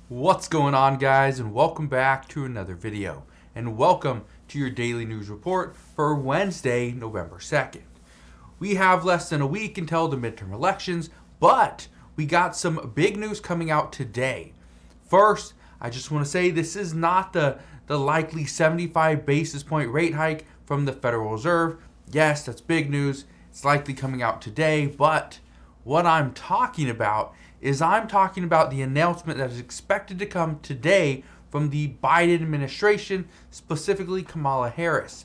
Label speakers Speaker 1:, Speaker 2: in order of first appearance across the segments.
Speaker 1: What's going on, guys, and welcome back to another video, and welcome to your daily news report for Wednesday, November 2nd. We have less than a week until the midterm elections, but we got some big news coming out today. First, I just want to say this is not the likely 75 basis point rate hike from the Federal Reserve. Yes, that's big news. It's likely coming out today, but what I'm talking about is the announcement that is expected to come today from the Biden administration, specifically Kamala Harris.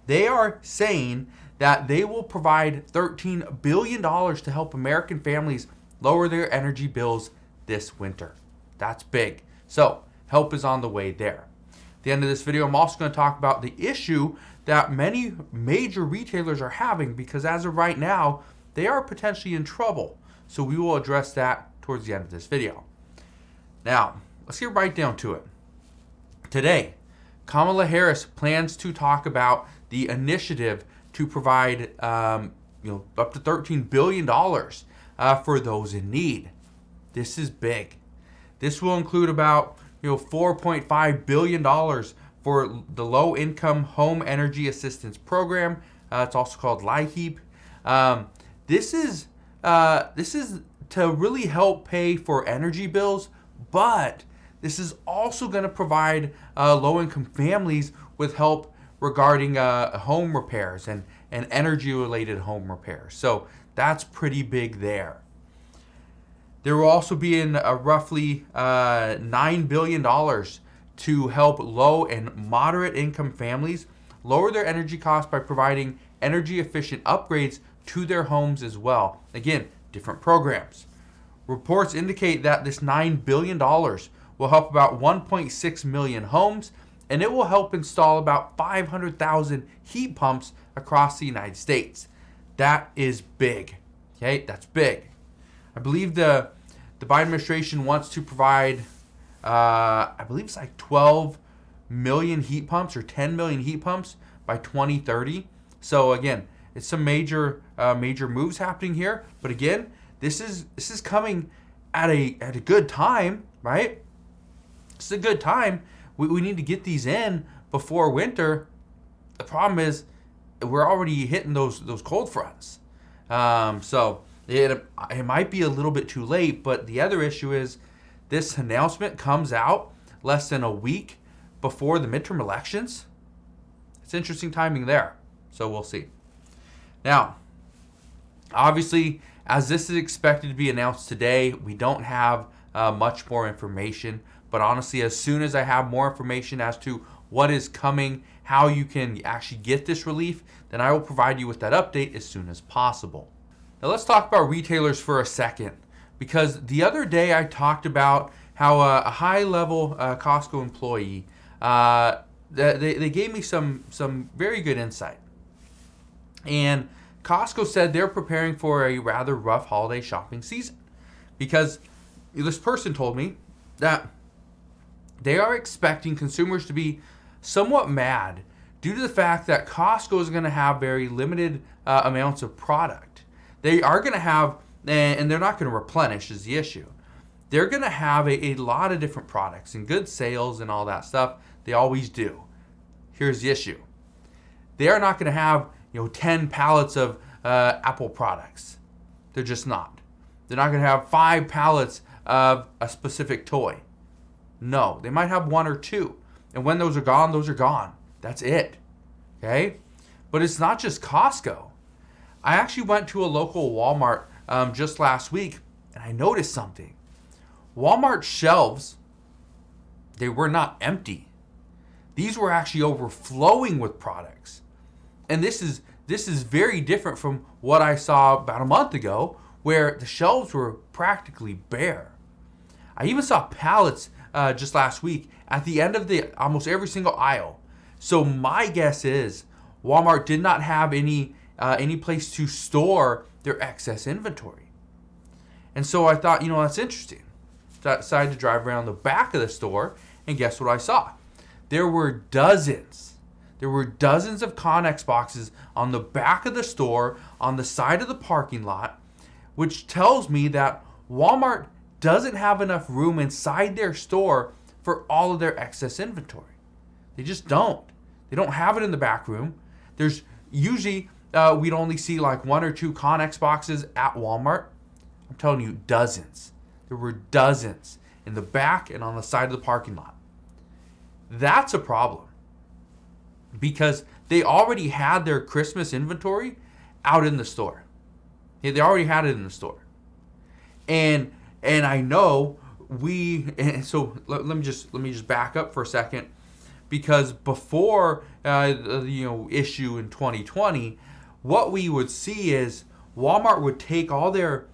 Speaker 1: They are saying that they will provide $13 billion to help American families lower their energy bills this winter. That's big. So, help is on the way there. At the end of this video, I'm also going to talk about the issue that many major retailers are having because as of right now, they are potentially in trouble. So we will address that towards the end of this video. Now, let's get right down to it. Today, Kamala Harris plans to talk about the initiative to provide up to $13 billion for those in need. This is big. This will include about $4.5 billion for the Low-Income Home Energy Assistance Program. It's also called LIHEAP. This is to really help pay for energy bills, but this is also going to provide low-income families with help regarding home repairs and energy-related home repairs. So that's pretty big there. There will also be roughly $9 billion to help low and moderate income families lower their energy costs by providing energy-efficient upgrades to their homes as well. Again, different programs. Reports indicate that this $9 billion will help about 1.6 million homes, and it will help install about 500,000 heat pumps across the United States. That is big. Okay, that's big. I believe the Biden administration wants to provide, I believe it's like 12 million heat pumps or 10 million heat pumps by 2030. So again, it's some major moves happening here. But again, this is coming at a good time, right? It's a good time. We need to get these in before winter. The problem is we're already hitting those cold fronts. So it might be a little bit too late. But the other issue is this announcement comes out less than a week before the midterm elections. It's interesting timing there. So we'll see. Now, obviously, as this is expected to be announced today, we don't have much more information. But honestly, as soon as I have more information as to what is coming, how you can actually get this relief, then I will provide you with that update as soon as possible. Now let's talk about retailers for a second. Because the other day I talked about how a high-level Costco employee, they gave me some very good insight. And Costco said they're preparing for a rather rough holiday shopping season because this person told me that they are expecting consumers to be somewhat mad due to the fact that Costco is going to have very limited amounts of product. They are going to have, and they're not going to replenish is the issue. They're going to have a lot of different products and good sales and all that stuff. They always do. Here's the issue. They are not going to have 10 pallets of Apple products. They're just not. They're not going to have 5 pallets of a specific toy. No, they might have 1 or 2. And when those are gone, those are gone. That's it. Okay? But it's not just Costco. I actually went to a local Walmart just last week, and I noticed something. Walmart shelves, they were not empty. These were actually overflowing with products. And this is very different from what I saw about a month ago, where the shelves were practically bare. I even saw pallets just last week at the end of almost every single aisle. So my guess is Walmart did not have any place to store their excess inventory. And so I thought, that's interesting. So I decided to drive around the back of the store, and guess what I saw? There were dozens of Connex boxes on the back of the store, on the side of the parking lot, which tells me that Walmart doesn't have enough room inside their store for all of their excess inventory. They just don't. They don't have it in the back room. There's usually, we'd only see like 1 or 2 Connex boxes at Walmart. I'm telling you, dozens. There were dozens in the back and on the side of the parking lot. That's a problem because they already had their Christmas inventory out in the store. Yeah, they already had it in the store. And I know so let me just back up for a second, because before issue in 2020, what we would see is Walmart would take all their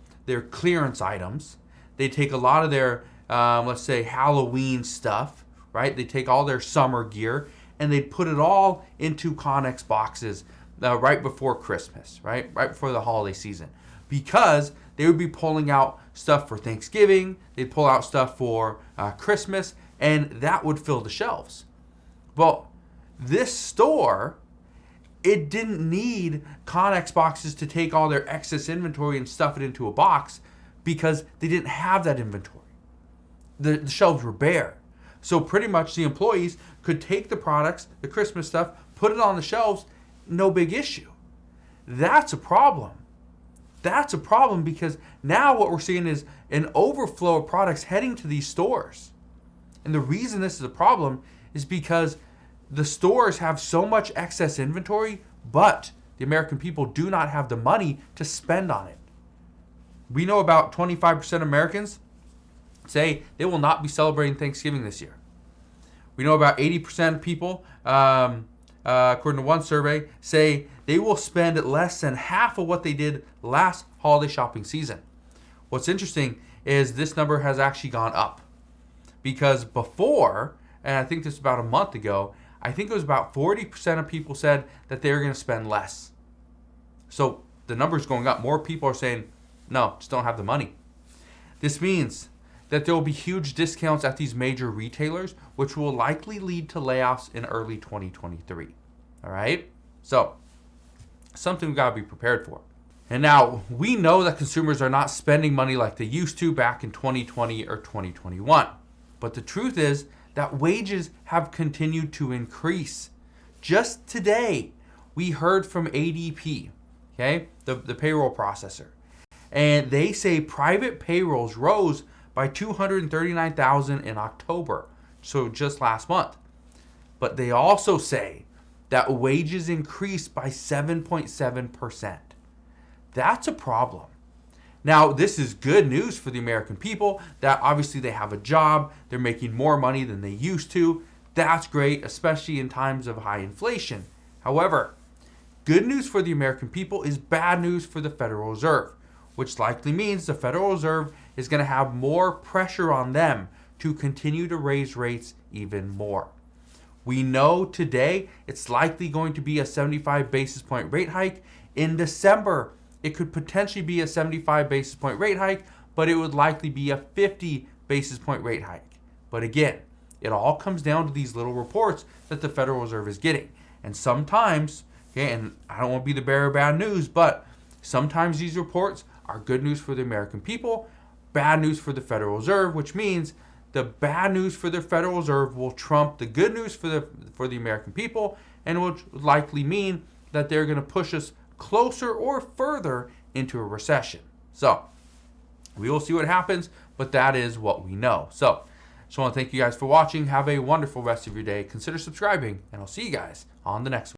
Speaker 1: clearance items. They take a lot of their let's say Halloween stuff, right? They take all their summer gear and they'd put it all into Connex boxes right before Christmas, right before the holiday season, because they would be pulling out stuff for Thanksgiving, they'd pull out stuff for Christmas, and that would fill the shelves. Well, this store, it didn't need Connex boxes to take all their excess inventory and stuff it into a box because they didn't have that inventory. The shelves were bare. So pretty much the employees could take the products, the Christmas stuff, put it on the shelves, no big issue. That's a problem. That's a problem because now what we're seeing is an overflow of products heading to these stores. And the reason this is a problem is because the stores have so much excess inventory, but the American people do not have the money to spend on it. We know about 25% of Americans say they will not be celebrating Thanksgiving this year. We know about 80% of people, according to one survey, say they will spend less than half of what they did last holiday shopping season. What's interesting is this number has actually gone up, because before, and I think this was about a month ago, I think it was about 40% of people said that they were going to spend less. So the number's going up. More people are saying, no, just don't have the money. This means that there will be huge discounts at these major retailers, which will likely lead to layoffs in early 2023. All right? So, something we've got to be prepared for. And now, we know that consumers are not spending money like they used to back in 2020 or 2021. But the truth is that wages have continued to increase. Just today, we heard from ADP, okay, the payroll processor. And they say private payrolls rose by 239,000 in October, so just last month. But they also say that wages increased by 7.7%. That's a problem. Now, this is good news for the American people, that obviously they have a job, they're making more money than they used to. That's great, especially in times of high inflation. However, good news for the American people is bad news for the Federal Reserve, which likely means the Federal Reserve is going to have more pressure on them to continue to raise rates even more. We know today it's likely going to be a 75 basis point rate hike. In December, it could potentially be a 75 basis point rate hike, but it would likely be a 50 basis point rate hike. But again, it all comes down to these little reports that the Federal Reserve is getting. And sometimes, okay, and I don't want to be the bearer of bad news, but sometimes these reports are good news for the American people, bad news for the Federal Reserve, which means the bad news for the Federal Reserve will trump the good news for the American people, and will likely mean that they're going to push us closer or further into a recession. So we will see what happens, but that is what we know. So just want to thank you guys for watching. Have a wonderful rest of your day. Consider subscribing, and I'll see you guys on the next one.